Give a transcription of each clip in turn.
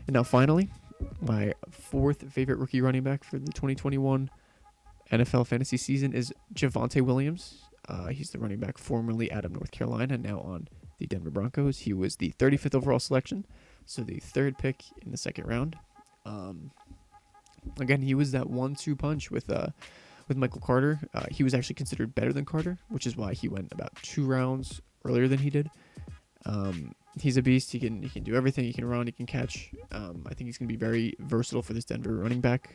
And now finally, my fourth favorite rookie running back for the 2021 NFL fantasy season is Javonte Williams. He's the running back formerly out of North Carolina, now on the Denver Broncos. He was the 35th overall selection, so the third pick in the second round. Again, he was that 1-2 punch with Michael Carter. He was actually considered better than Carter, which is why he went about 2 rounds earlier than he did. He's a beast. He can do everything. He can run. He can catch. I think he's going to be very versatile for this Denver running back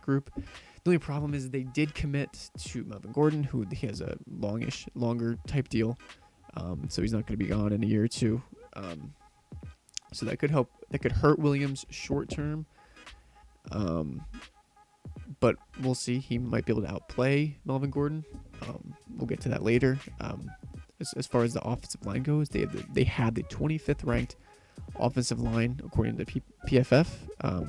group. The only problem is they did commit to Melvin Gordon, who he has a longer type deal. So he's not going to be gone in a year or two. So that could help. That could hurt Williams short term. But we'll see. He might be able to outplay Melvin Gordon. We'll get to that later. As far as the offensive line goes, they had the 25th ranked offensive line according to PFF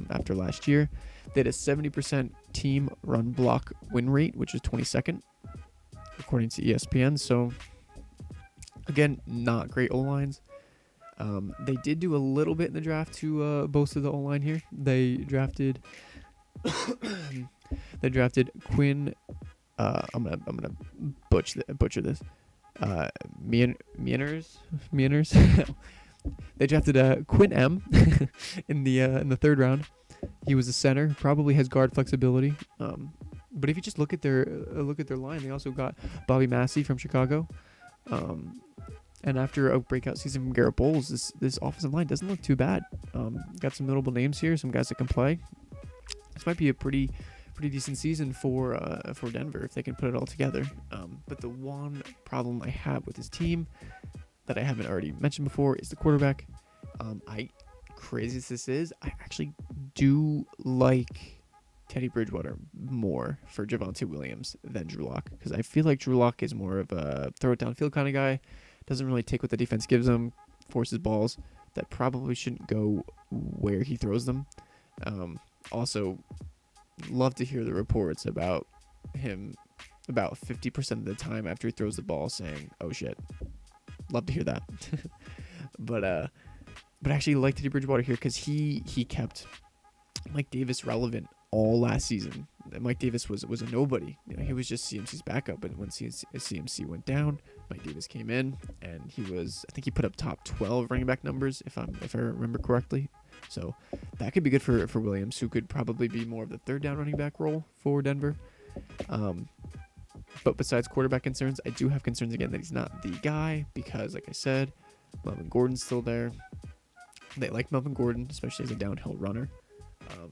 after last year. They had a 70% team run block win rate, which is 22nd according to ESPN. So again, not great O-lines. They did do a little bit in the draft to bolster the O-line here. They drafted Quinn. I'm gonna butcher this. Meaners. They drafted Quinn M in the third round. He was a center, probably has guard flexibility. But if you just look at their line, they also got Bobby Massey from Chicago. And after a breakout season from Garrett Bowles, this offensive line doesn't look too bad. Got some notable names here, some guys that can play. This might be a pretty decent season for Denver if they can put it all together. But the one problem I have with this team that I haven't already mentioned before is the quarterback. Crazy as this is, I actually do like Teddy Bridgewater more for Javonte Williams than Drew Lock, because I feel like Drew Lock is more of a throw it downfield kind of guy. Doesn't really take what the defense gives him, forces balls that probably shouldn't go where he throws them. Also, love to hear the reports about him about 50% of the time after he throws the ball saying, "Oh shit." Love to hear that. But I actually like Teddy Bridgewater here because he kept Mike Davis relevant all last season. Mike Davis was a nobody. He was just CMC's backup, and when CMC went down, Mike Davis came in, and I think he put up top 12 running back numbers if I remember correctly. So that could be good for Williams, who could probably be more of the third down running back role for Denver. But besides quarterback concerns, I do have concerns again that he's not the guy because, like I said, Melvin Gordon's still there. They like Melvin Gordon, especially as a downhill runner.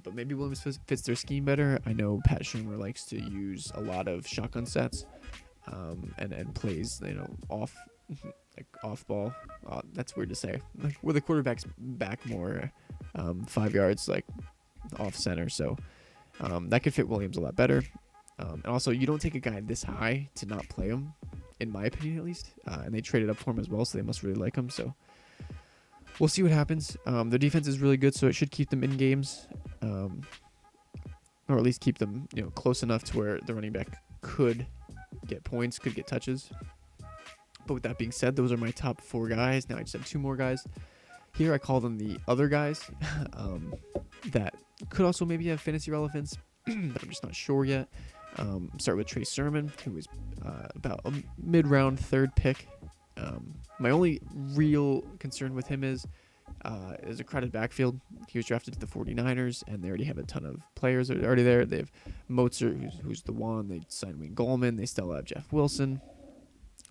But maybe Williams fits their scheme better. I know Pat Shermer likes to use a lot of shotgun sets and plays, off ball. That's weird to say. Like where the quarterback's back more 5 yards, like off center. So that could fit Williams a lot better. And also, you don't take a guy this high to not play him, in my opinion at least. And they traded up for him as well, so they must really like him. So we'll see what happens. Their defense is really good, so it should keep them in games, or at least keep them close enough to where the running back could get points, could get touches. But with that being said, those are my top 4 guys. Now I just have 2 more guys. Here I call them the other guys that could also maybe have fantasy relevance, but I'm just not sure yet. Start with Trey Sermon, who was about a mid-round 3rd pick. My only real concern with him is a crowded backfield. He was drafted to the 49ers, and they already have a ton of players that are already there. They have Mozart, who's the one. They signed Wayne Gallman. They still have Jeff Wilson.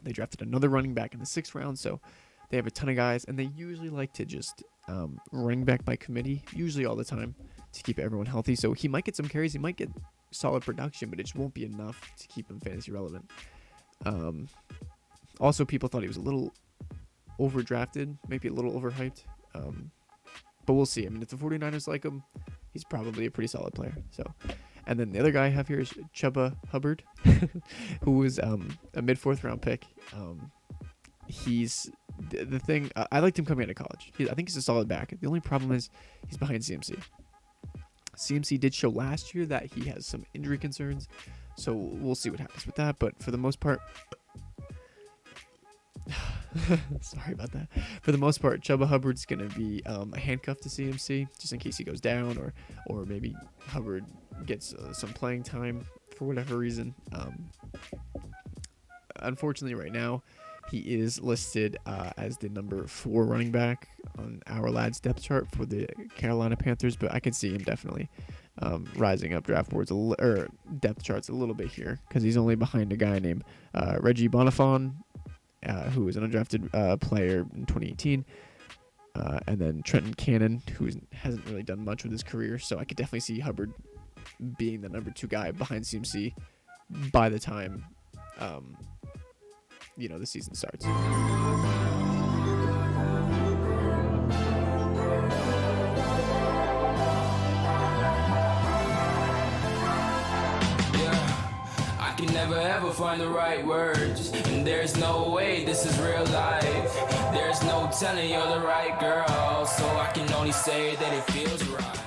They drafted another running back in the 6th round, so they have a ton of guys, and they usually like to just running back by committee, usually all the time, to keep everyone healthy. So he might get some carries. He might get solid production, but it just won't be enough to keep him fantasy relevant. Also, people thought he was a little overdrafted, maybe a little overhyped. But we'll see. I mean, if the 49ers like him, he's probably a pretty solid player. So, and then the other guy I have here is Chubba Hubbard, who was a mid-4th round pick. He's the thing. I liked him coming out of college. I think he's a solid back. The only problem is he's behind CMC. CMC did show last year that he has some injury concerns, so we'll see what happens with that. But for the most part, Sorry about that. For the most part, Chubba Hubbard's going to be a handcuff to CMC just in case he goes down, or maybe Hubbard gets some playing time for whatever reason. Unfortunately, right now, he is listed as the number 4 running back on our lads depth chart for the Carolina Panthers, but I can see him definitely rising up draft boards or depth charts a little bit here because he's only behind a guy named Reggie Bonifon, who was an undrafted player in 2018, and then Trenton Cannon, who hasn't really done much with his career. So I could definitely see Hubbard being the number 2 guy behind CMC by the time the season starts. I can never ever find the right words, and there's no way this is real life. There's no telling you're the right girl, so I can only say that it feels right.